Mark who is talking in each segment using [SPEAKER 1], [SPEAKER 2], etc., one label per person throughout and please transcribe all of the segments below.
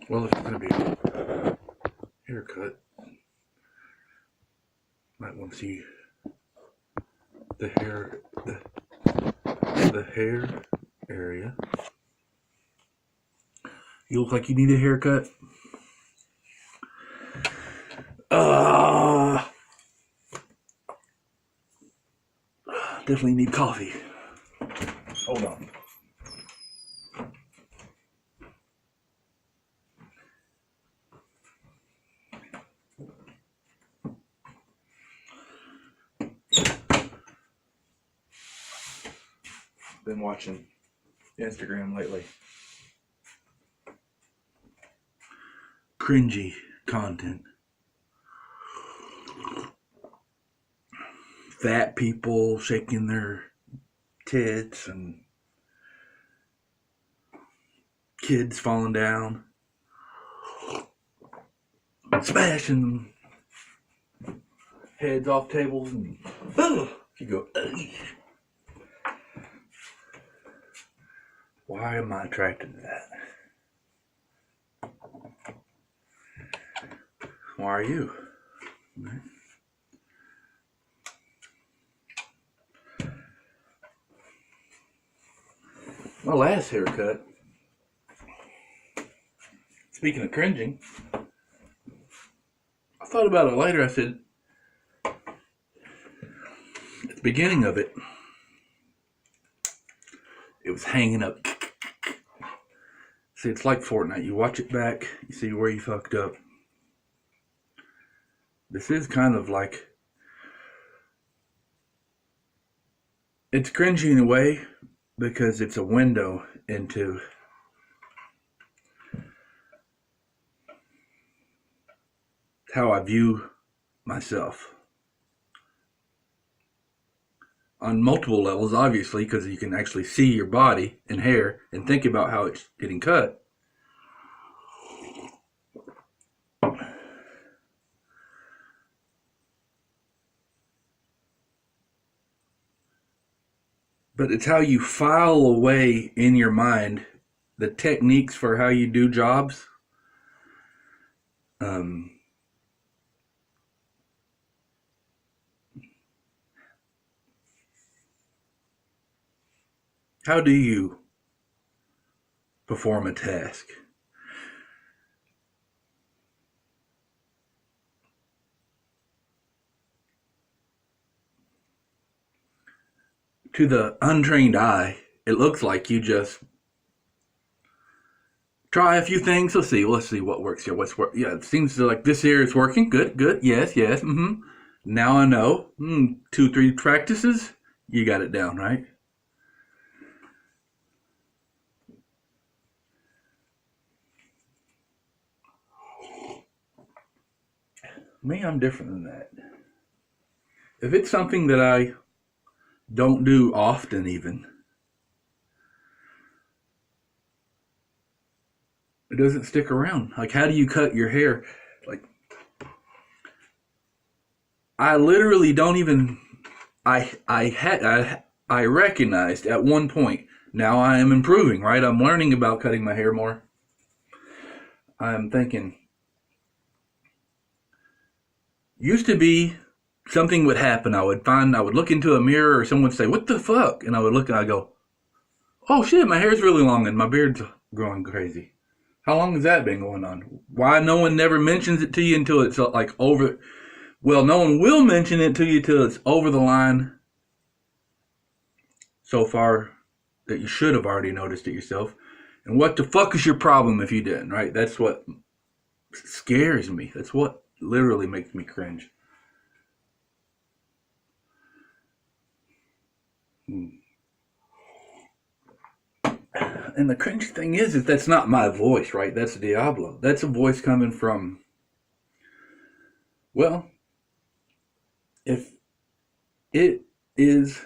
[SPEAKER 1] Well, if it's going to be a haircut, might want to see the hair area. You look like you need a haircut. Uh, Definitely need coffee. Hold on. Been watching Instagram lately. Cringy content. Fat people shaking their tits and kids falling down, smashing heads off tables, and you go, ugh. Why am I attracted to that? Why are you? My last haircut, speaking of cringing, I thought about it later. I said, at the beginning of it, it was hanging up. See, it's like Fortnite. You watch it back, you see where you fucked up. This is kind of like, it's cringy in a way because it's a window into how I view myself on multiple levels, obviously, because you can actually see your body and hair and think about how it's getting cut. But it's how you file away in your mind the techniques for how you do jobs. How do you perform a task? To the untrained eye, it looks like you just try a few things. Let's see what works here. What's work? Yeah, it seems like this here is working. Good, good. Yes, yes. Now I know. 2, 3 practices, you got it down, right? Me, I'm different than that. If it's something that I don't do often, even, it doesn't stick around. Like, how do you cut your hair? Like, I literally don't even. I recognized at one point. Now I am improving, right? I'm learning about cutting my hair more. I'm thinking. Used to be something would happen. I would look into a mirror or someone would say, "What the fuck?" And I would look and I go, "Oh shit, my hair's really long and my beard's growing crazy." How long has that been going on? Why no one never mentions it to you until it's like over? Well, no one will mention it to you till it's over the line so far that you should have already noticed it yourself. And what the fuck is your problem if you didn't, right? That's what scares me. That's what literally makes me cringe. And the cringe thing is that's not my voice, right? That's Diablo. That's a voice coming from, well, if it is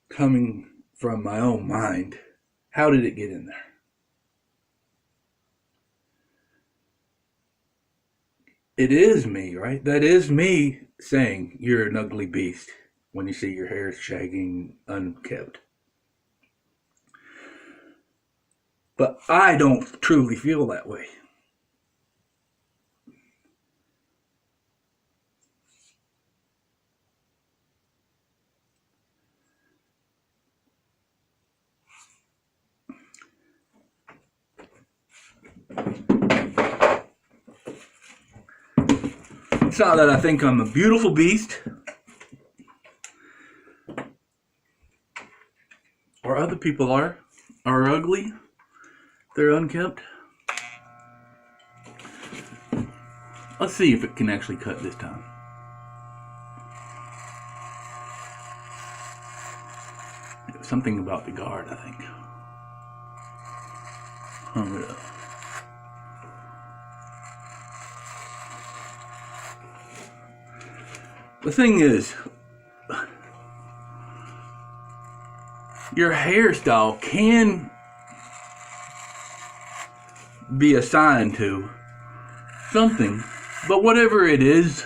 [SPEAKER 1] coming from my own mind, how did it get in there? It is me, right? That is me saying you're an ugly beast when you see your hair shagging unkept. But I don't truly feel that way. It's not that I think I'm a beautiful beast, or other people are ugly. They're unkempt. Let's see if it can actually cut this time. Something about the guard, I think. Hung it up. The thing is, your hairstyle can be assigned to something, but whatever it is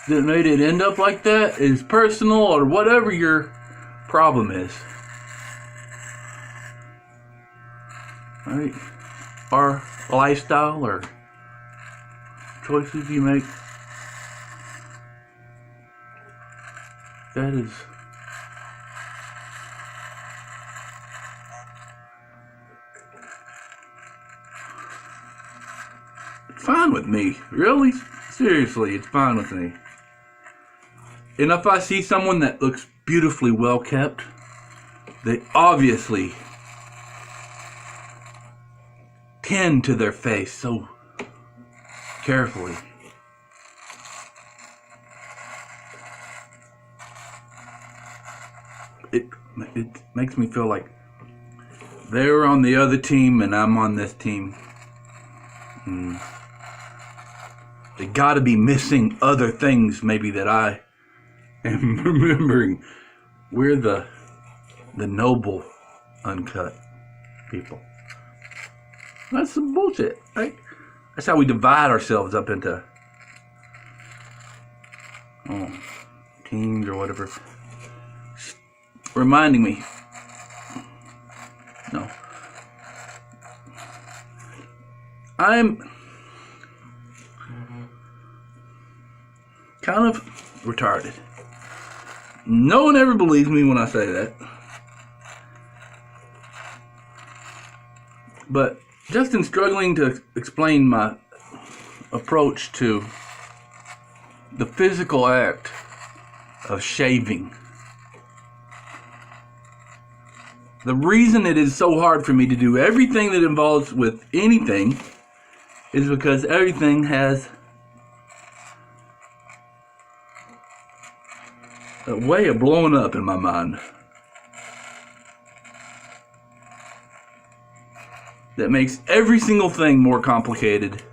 [SPEAKER 1] that made it end up like that is personal, or whatever your problem is. Right? Our lifestyle or choices you make, that is fine with me. Really? Seriously, it's fine with me. And if I see someone that looks beautifully well kept, they obviously tend to their face so carefully. It makes me feel like they're on the other team and I'm on this team. They gotta be missing other things maybe that I am remembering. We're the noble, uncut people. That's some bullshit, right? That's how we divide ourselves up into teams or whatever. Reminding me. No. I'm kind of retarded. No one ever believes me when I say that. But just in struggling to explain my approach to the physical act of shaving, the reason it is so hard for me to do everything that involves with anything is because everything has a way of blowing up in my mind that makes every single thing more complicated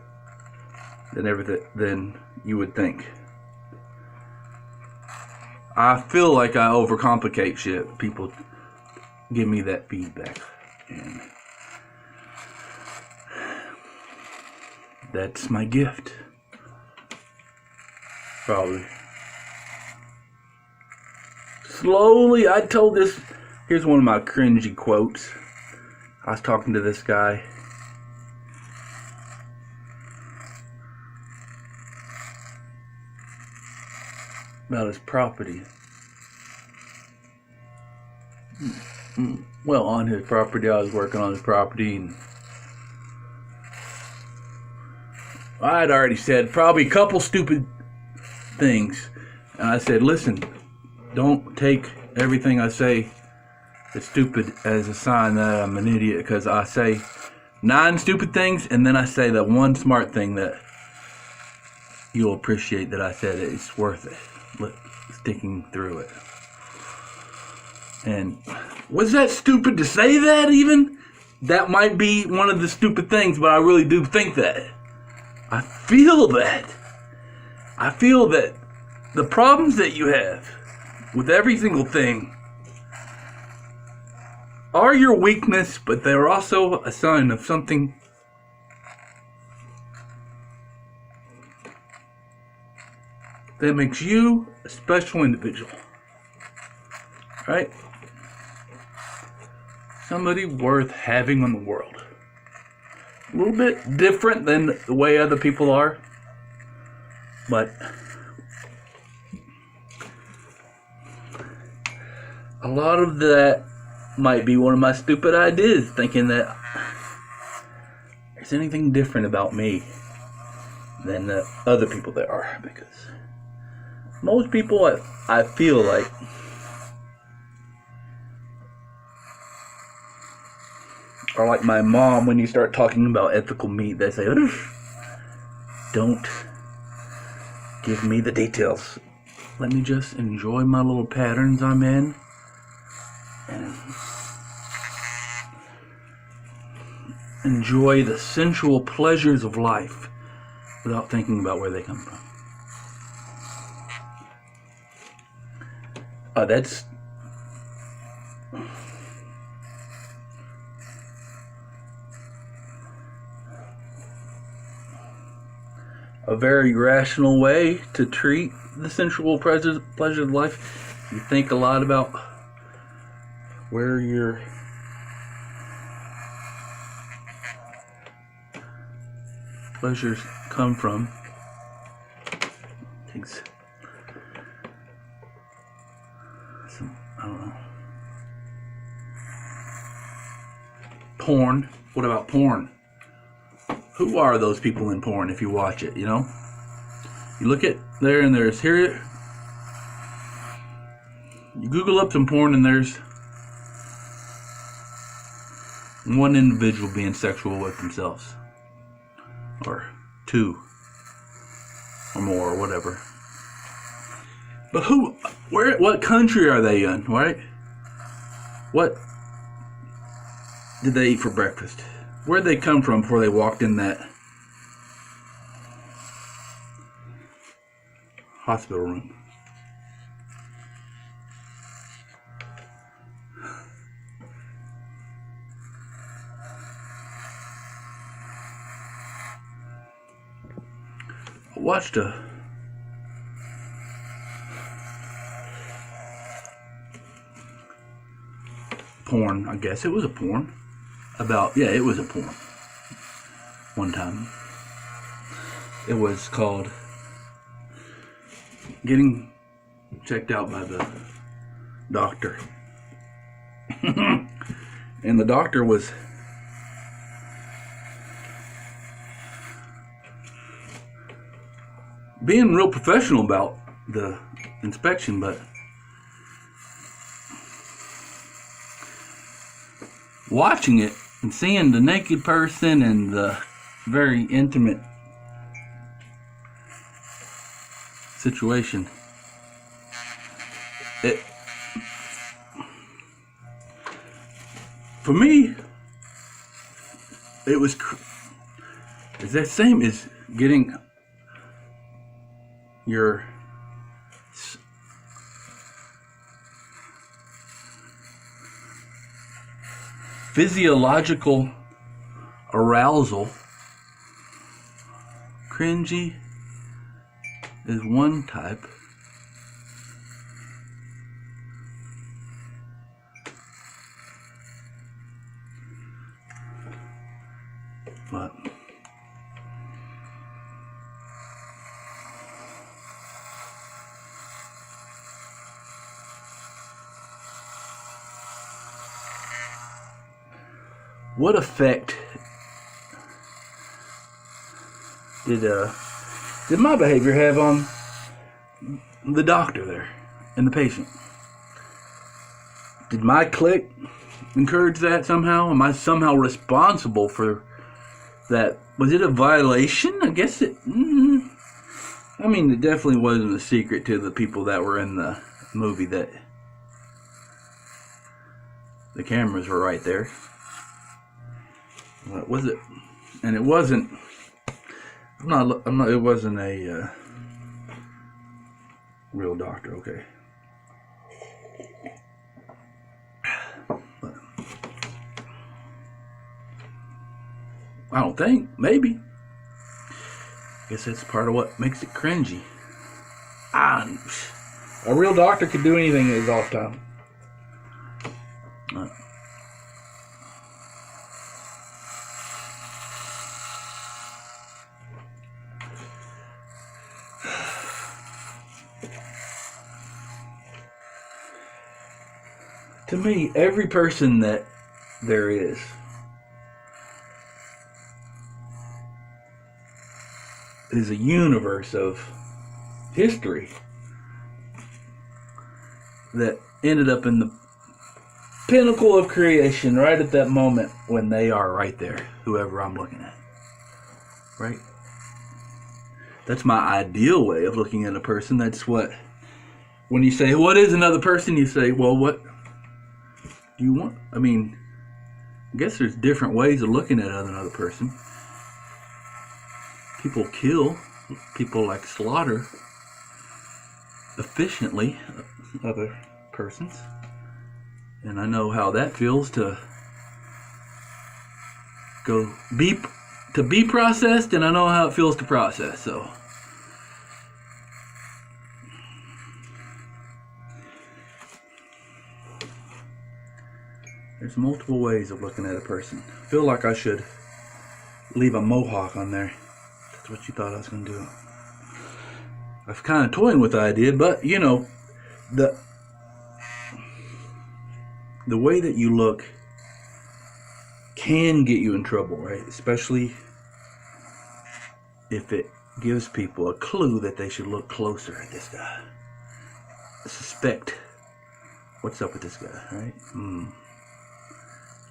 [SPEAKER 1] than you would think. I feel like I overcomplicate shit. People give me that feedback, and that's my gift. Probably. Slowly, I told this. Here's one of my cringy quotes. I was talking to this guy. About his property. Well, on his property, I was working on his property, and I had already said probably a couple stupid things. And I said, listen, don't take everything I say as stupid as a sign that I'm an idiot, because I say 9 stupid things, and then I say that one smart thing that you'll appreciate that I said it's worth it, sticking through it. And was that stupid to say that even? That might be one of the stupid things, but I really do think that. I feel that. I feel that the problems that you have with every single thing are your weakness, but they're also a sign of something that makes you a special individual. Right? Somebody worth having in the world. A little bit different than the way other people are, but a lot of that might be one of my stupid ideas, thinking that there's anything different about me. than the other people there are, because most people, I feel like, are like my mom. When you start talking about ethical meat, they say, don't give me the details. Let me just enjoy my little patterns I'm in and enjoy the sensual pleasures of life without thinking about where they come from. That's a very rational way to treat the sensual pleasures of life. You think a lot about where your pleasures come from. Takes some, I don't know. Porn. What about porn? Who are those people in porn if you watch it, you know? You look at there and there's here. You Google up some porn and there's one individual being sexual with themselves. Or two. Or more, or whatever. But what country are they in, right? What did they eat for breakfast? Where'd they come from before they walked in that hospital room? I watched a porn, I guess it was a porn. It was a porn. One time. It was called Getting Checked Out by the Doctor. And the doctor was being real professional about the inspection, but watching it and seeing the naked person and the very intimate situation, for me, it's that same as getting your physiological arousal. Cringy is one type. But what effect did my behavior have on the doctor there and the patient? Did my click encourage that somehow? Am I somehow responsible for that? Was it a violation? I guess it. I mean, it definitely wasn't a secret to the people that were in the movie that the cameras were right there. What was it? And it wasn't. I'm not. It wasn't a real doctor. Okay. But I don't think. Maybe. I guess that's part of what makes it cringy. A real doctor could do anything at his off time. To me, every person that there is is a universe of history that ended up in the pinnacle of creation right at that moment when they are right there, whoever I'm looking at. Right? That's my ideal way of looking at a person. That's what, when you say, what is another person? You say, well, what do you want? I mean, I guess there's different ways of looking at another person. People kill, people like slaughter efficiently other persons. And I know how that feels to be processed, and I know how it feels to process. So there's multiple ways of looking at a person. I feel like I should leave a mohawk on there. That's what you thought I was going to do. I was kind of toying with the idea, but you know, the way that you look can get you in trouble, right? Especially if it gives people a clue that they should look closer at this guy. Suspect what's up with this guy, right?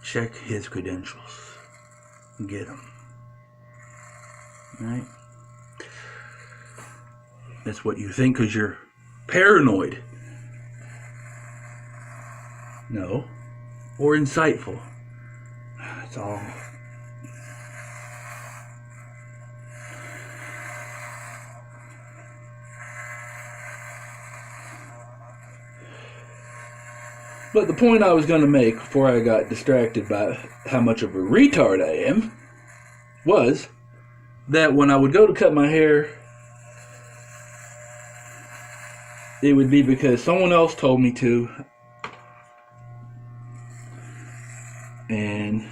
[SPEAKER 1] Check his credentials. Get him. Right? That's what you think because you're paranoid. No. Or insightful. That's all. But the point I was going to make before I got distracted by how much of a retard I am was that when I would go to cut my hair, it would be because someone else told me to. And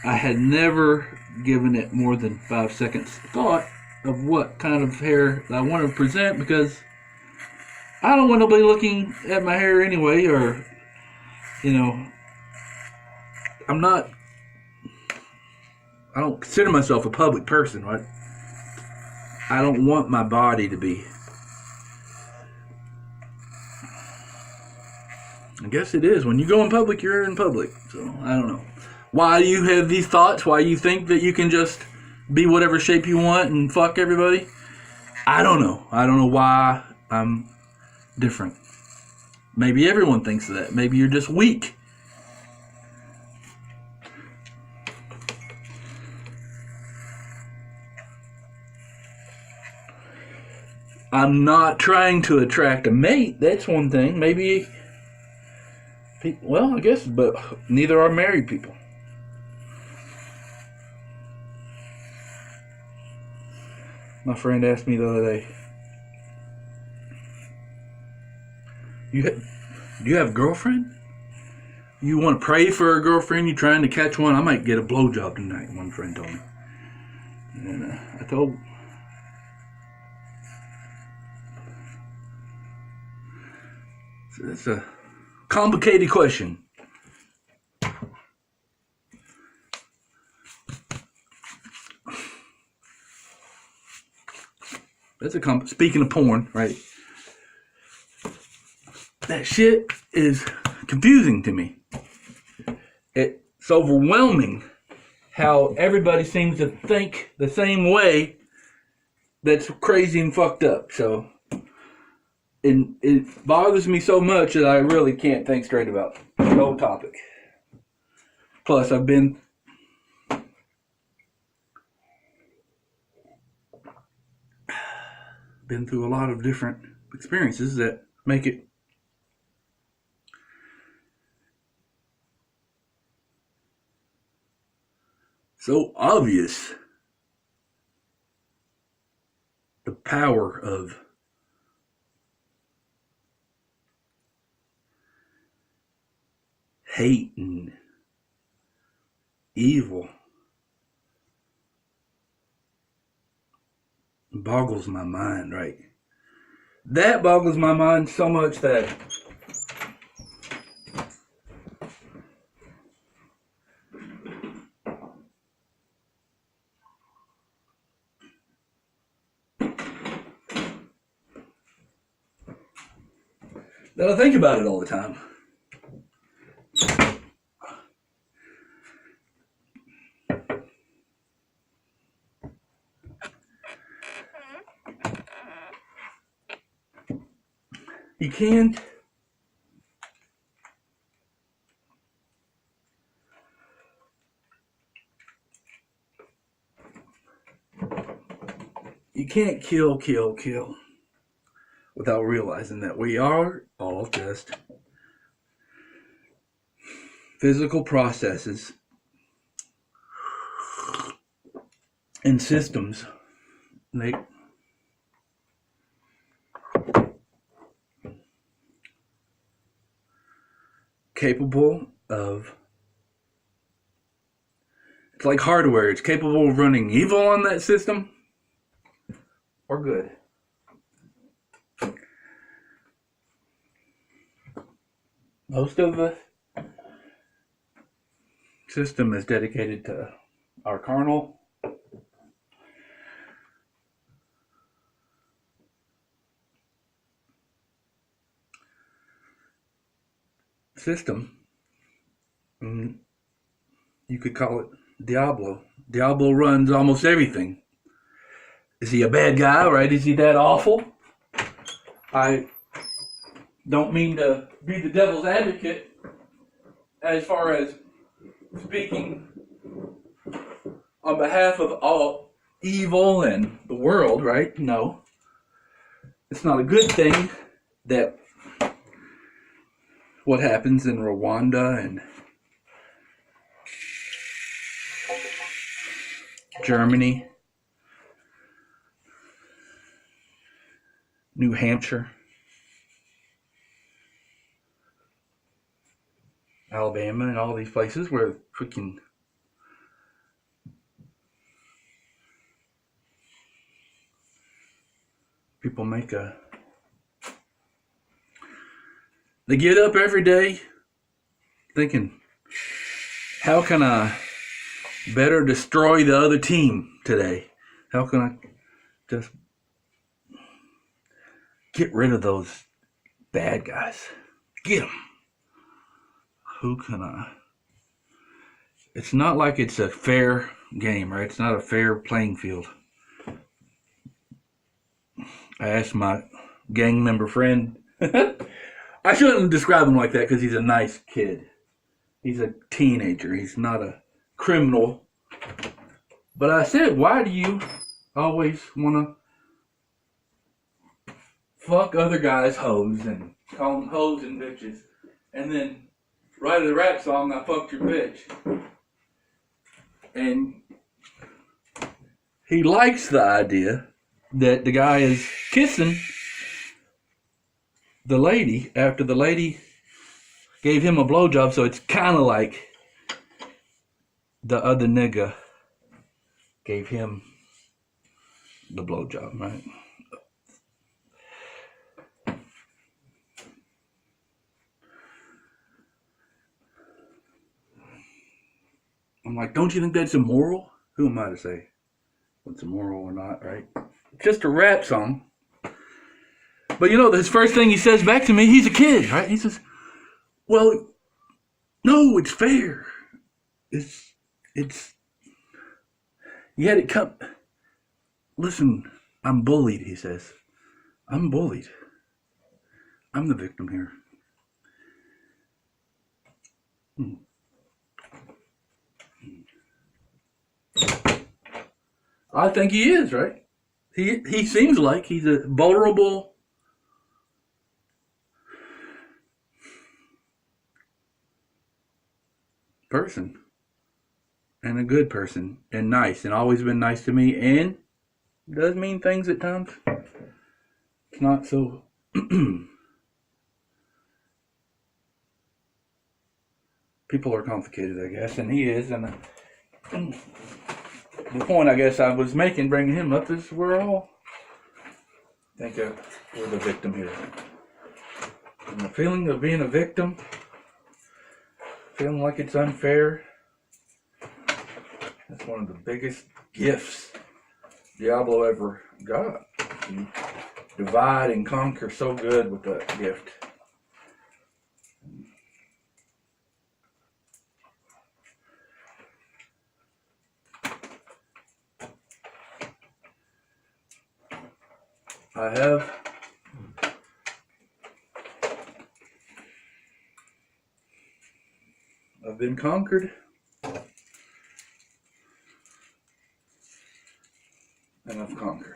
[SPEAKER 1] I had never given it more than 5 seconds thought of what kind of hair I want to present, because I don't want to be looking at my hair anyway, or, you know, I don't consider myself a public person, right? I don't want my body to be. I guess it is. When you go in public, you're in public. So, I don't know. Why you have these thoughts, why you think that you can just be whatever shape you want and fuck everybody, I don't know. I don't know why I'm different. Maybe everyone thinks that. Maybe you're just weak. I'm not trying to attract a mate. That's one thing. Maybe, well, I guess, but neither are married people. My friend asked me the other day, do you have a girlfriend? You want to pray for a girlfriend? You trying to catch one? I might get a blowjob tonight, one friend told me. And I told... So that's a complicated question. That's speaking of porn, right? That shit is confusing to me. It's overwhelming how everybody seems to think the same way. That's crazy and fucked up. So, and it bothers me so much that I really can't think straight about the whole topic. Plus, I've been through a lot of different experiences that make it so obvious the power of hate and evil. It boggles my mind, right? That boggles my mind so much that that I think about it all the time. You can't kill without realizing that we are all just physical processes and systems capable of, it's like hardware, it's capable of running evil on that system or good. Most of the system is dedicated to our carnal system. You could call it Diablo. Diablo runs almost everything. Is he a bad guy, right? Is he that awful? I don't mean to be the devil's advocate as far as speaking on behalf of all evil and the world, right? No. It's not a good thing that what happens in Rwanda and Germany, New Hampshire, Alabama, and all these places where freaking people they get up every day thinking, how can I better destroy the other team today? How can I just get rid of those bad guys? Get them. Who can I? It's not like it's a fair game, right? It's not a fair playing field. I asked my gang member friend, I shouldn't describe him like that because he's a nice kid. He's a teenager. He's not a criminal. But I said, why do you always want to fuck other guys' hoes and call them hoes and bitches and then write a rap song, I fucked your bitch? And he likes the idea that the guy is kissing the lady after the lady gave him a blowjob, so it's kind of like the other nigga gave him the blowjob, right? I'm like, don't you think that's immoral? Who am I to say what's immoral or not, right? Just a rap song. But you know, his first thing he says back to me, he's a kid, right? He says, well, no, it's fair. It's, you had it come. Listen, I'm bullied, he says. I'm bullied. I'm the victim here. I think he is, right? He seems like he's a vulnerable person and a good person and nice and always been nice to me and does mean things at times. It's not so people are complicated, I guess, and he is. And the point I guess I was making, bringing him up, is we're all, I think we're the victim here. And the feeling of being a victim, feeling like it's unfair, that's one of the biggest gifts Diablo ever got. You divide and conquer so good with that gift. I have. I've been conquered. And I've conquered.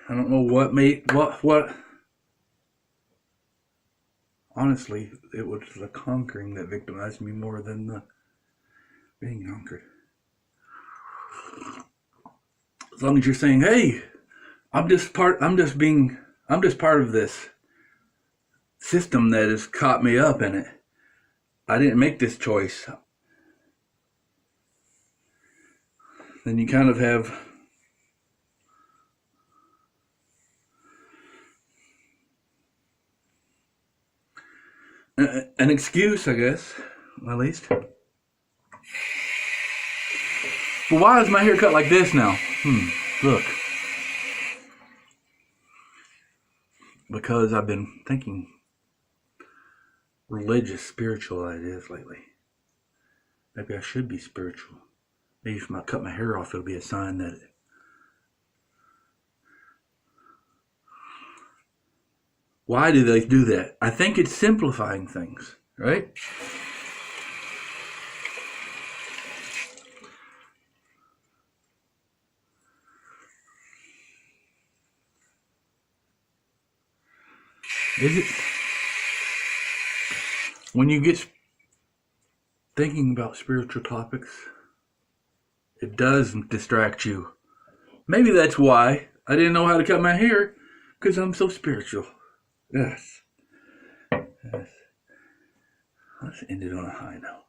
[SPEAKER 1] I don't know what. Honestly, it was the conquering that victimized me more than the being conquered. As long as you're saying, hey, I'm just part of this system that has caught me up in it. I didn't make this choice. Then you kind of have an excuse, I guess, at least. But why is my hair cut like this now? Look. Because I've been thinking religious, spiritual ideas lately. Maybe I should be spiritual. Maybe if I cut my hair off, it'll be a sign that Why do they do that? I think it's simplifying things, right? Is it? When you get thinking about spiritual topics, it does distract you. Maybe that's why I didn't know how to cut my hair, because I'm so spiritual. Yes. Let's end it on a high note.